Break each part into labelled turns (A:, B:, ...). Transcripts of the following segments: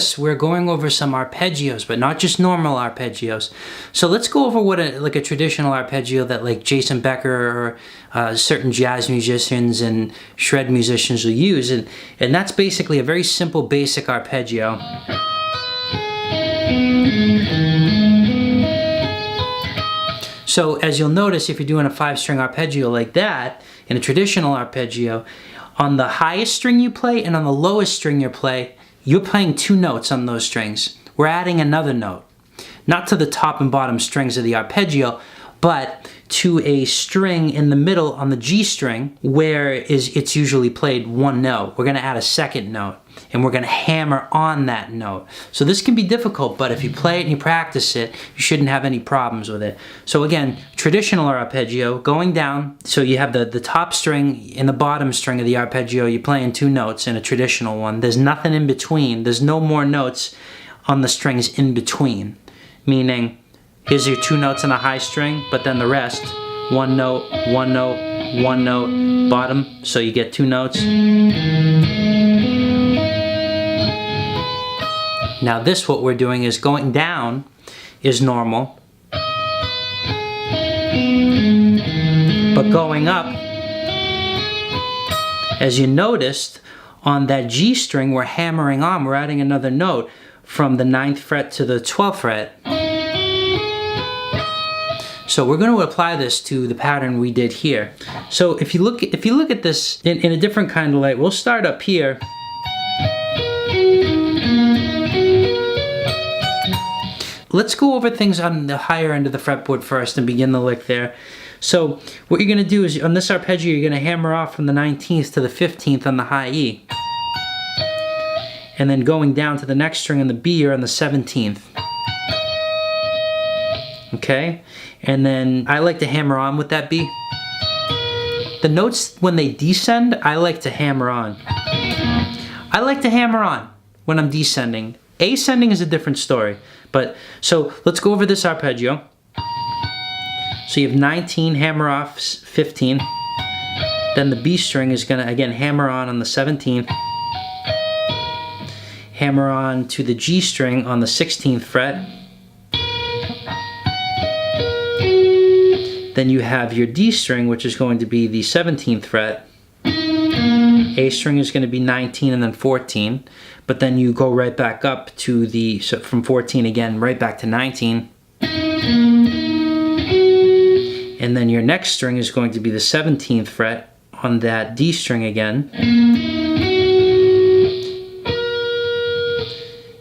A: this, we're going over some arpeggios, but not just normal arpeggios. So let's go over what a traditional arpeggio that like Jason Becker or certain jazz musicians and shred musicians will use. And that's basically a very simple, basic arpeggio. So as you'll notice, if you're doing a 5-string arpeggio like that, in a traditional arpeggio, on the highest string you play and on the lowest string you play, you're playing 2 notes on those strings. We're adding another note. Not to the top and bottom strings of the arpeggio, but to a string in the middle on the G string where it's usually played 1 note. We're going to add a 2nd note, and we're going to hammer on that note. So this can be difficult, but if you play it and you practice it, you shouldn't have any problems with it. So again, traditional arpeggio, going down, so you have the top string and the bottom string of the arpeggio, you're playing 2 notes in a traditional one. There's nothing in between. There's no more notes on the strings in between, meaning here's your 2 notes on a high string, but then the rest, 1 note, 1 note, 1 note, bottom, so you get 2 notes. Now this, what we're doing is going down is normal, but going up, as you noticed, on that G string we're hammering on, we're adding another note from the 9th fret to the 12th fret. So we're going to apply this to the pattern we did here. So if you look at this in a different kind of light, we'll start up here. Let's go over things on the higher end of the fretboard first and begin the lick there. So what you're going to do is on this arpeggio, you're going to hammer off from the 19th to the 15th on the high E. And then going down to the next string on the B, you're on the 17th. Okay? And then I like to hammer on with that B. The notes, when they descend, I like to hammer on. I like to hammer on when I'm descending. Ascending is a different story. But, so let's go over this arpeggio. So you have 19, hammer off 15. Then the B string is gonna, again, hammer on the 17th. Hammer on to the G string on the 16th fret. Then you have your D string, which is going to be the 17th fret. A string is going to be 19 and then 14. But then you go right back up to the, so from 14 again, right back to 19. And then your next string is going to be the 17th fret on that D string again.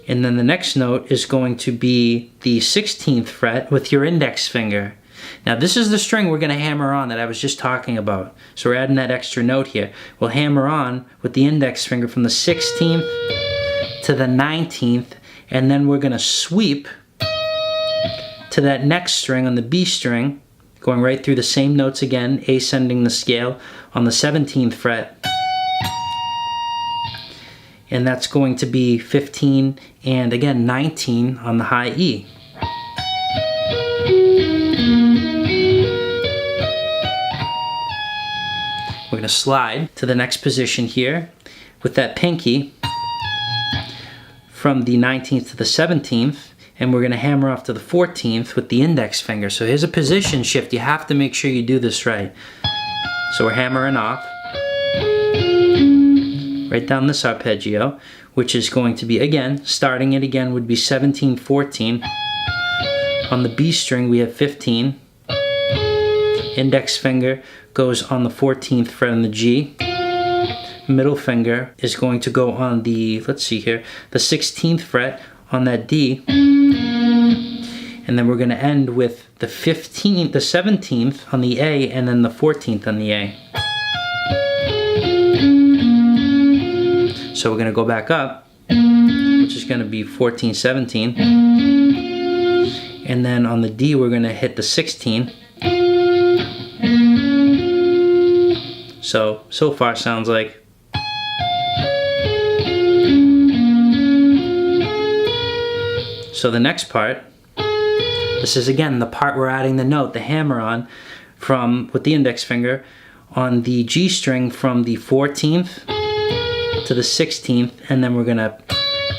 A: And then the next note is going to be the 16th fret with your index finger. Now this is the string we're going to hammer on that I was just talking about. So we're adding that extra note here. We'll hammer on with the index finger from the 16th to the 19th, and then we're going to sweep to that next string on the B string, going right through the same notes again, ascending the scale on the 17th fret. And that's going to be 15 and again 19 on the high E. We're going to slide to the next position here with that pinky from the 19th to the 17th, and we're going to hammer off to the 14th with the index finger. So here's a position shift. You have to make sure you do this right. So we're hammering off right down this arpeggio, which is going to be, again, starting it again would be 17, 14. On the B string we have 15. Index finger goes on the 14th fret on the G. Middle finger is going to go on the, let's see here, the 16th fret on that D. And then we're going to end with the 15th, the 17th on the A, and then the 14th on the A. So we're going to go back up, which is going to be 14, 17. And then on the D, we're going to hit the 16. So far sounds like. So the next part, this is again the part we're adding the note, the hammer on, from with the index finger on the G string from the 14th to the 16th, and then we're gonna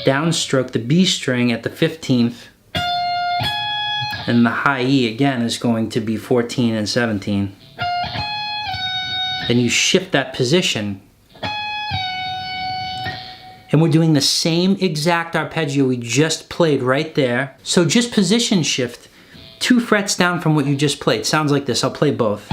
A: downstroke the B string at the 15th, and the high E again is going to be 14 and 17. Then you shift that position. And we're doing the same exact arpeggio we just played right there. So just position shift 2 frets down from what you just played. Sounds like this. I'll play both.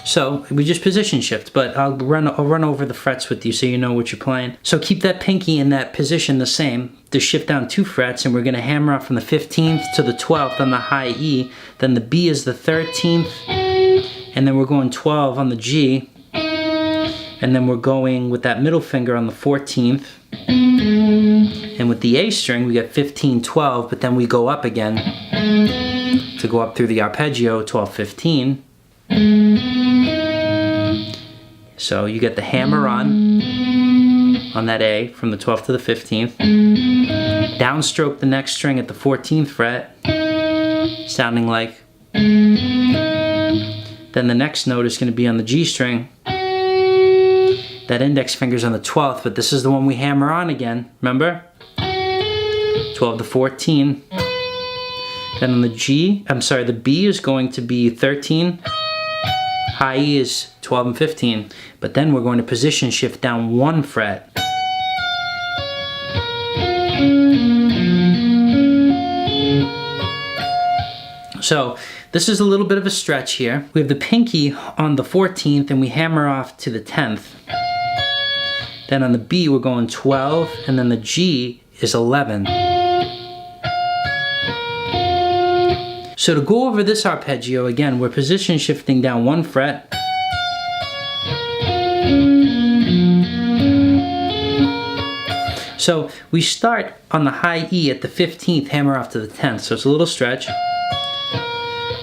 A: So we just position shift, but I'll run over the frets with you so you know what you're playing. So keep that pinky in that position the same. Just shift down 2 frets, and we're gonna hammer off from the 15th to the 12th on the high E. Then the B is the 13th, and then we're going 12 on the G. And then we're going with that middle finger on the 14th. And with the A string, we get 15, 12, but then we go up again to go up through the arpeggio, 12, 15. So you get the hammer on that A from the 12th to the 15th. Downstroke the next string at the 14th fret, sounding like. Then the next note is going to be on the G string. That index finger's on the 12th, but this is the one we hammer on again, remember? 12 to 14. Then on the the B is going to be 13. High E is 12 and 15. But then we're going to position shift down 1 fret. So this is a little bit of a stretch here. We have the pinky on the 14th and we hammer off to the 10th. Then on the B we're going 12, and then the G is 11. So to go over this arpeggio again, we're position shifting down 1 fret. So we start on the high E at the 15th, hammer off to the 10th, so it's a little stretch.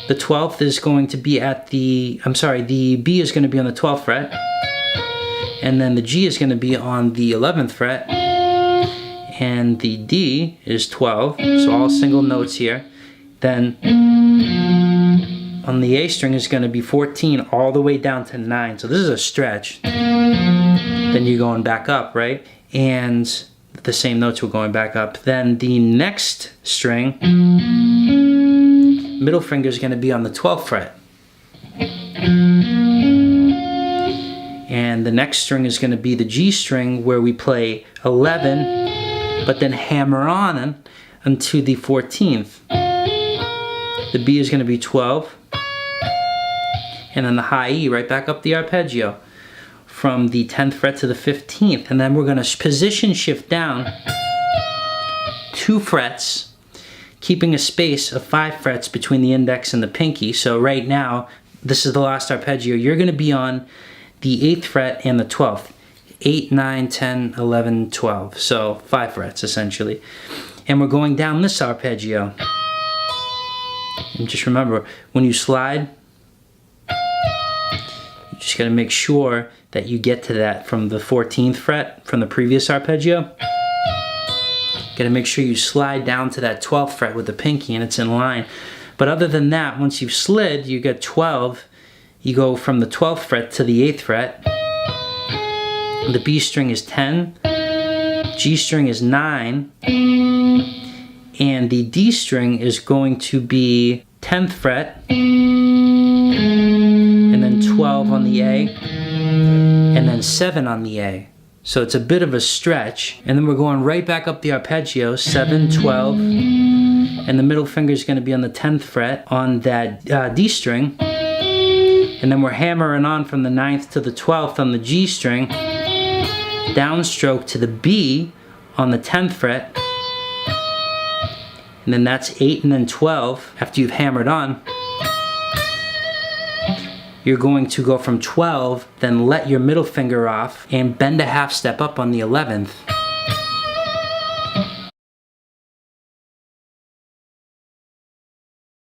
A: The 12th is going to be at the B is going to be on the 12th fret. And then the G is going to be on the 11th fret. And the D is 12, so all single notes here. Then on the A string is going to be 14 all the way down to 9. So this is a stretch. Then you're going back up, right? And the same notes were going back up. Then the next string, middle finger is going to be on the 12th fret. And the next string is going to be the G string where we play 11, but then hammer on unto the 14th. The B is going to be 12. And then the high E right back up the arpeggio from the 10th fret to the 15th. And then we're going to position shift down 2 frets, keeping a space of 5 frets between the index and the pinky. So right now, this is the last arpeggio. You're going to be on the 8th fret and the 12th. 8, 9, 10, 11, 12. So 5 frets essentially. And we're going down this arpeggio. And just remember, when you slide, you just got to make sure that you get to that from the 14th fret from the previous arpeggio. Got to make sure you slide down to that 12th fret with the pinky and it's in line. But other than that, once you've slid, you get 12. You go from the 12th fret to the 8th fret. The B string is 10. G string is 9. And the D string is going to be 10th fret. And then 12 on the A. And then 7 on the A. So it's a bit of a stretch. And then we're going right back up the arpeggio, 7, 12. And the middle finger is going to be on the 10th fret on that D string. And then we're hammering on from the 9th to the 12th on the G string. Downstroke to the B on the 10th fret. And then that's 8 and then 12 after you've hammered on. You're going to go from 12, then let your middle finger off and bend a half step up on the 11th.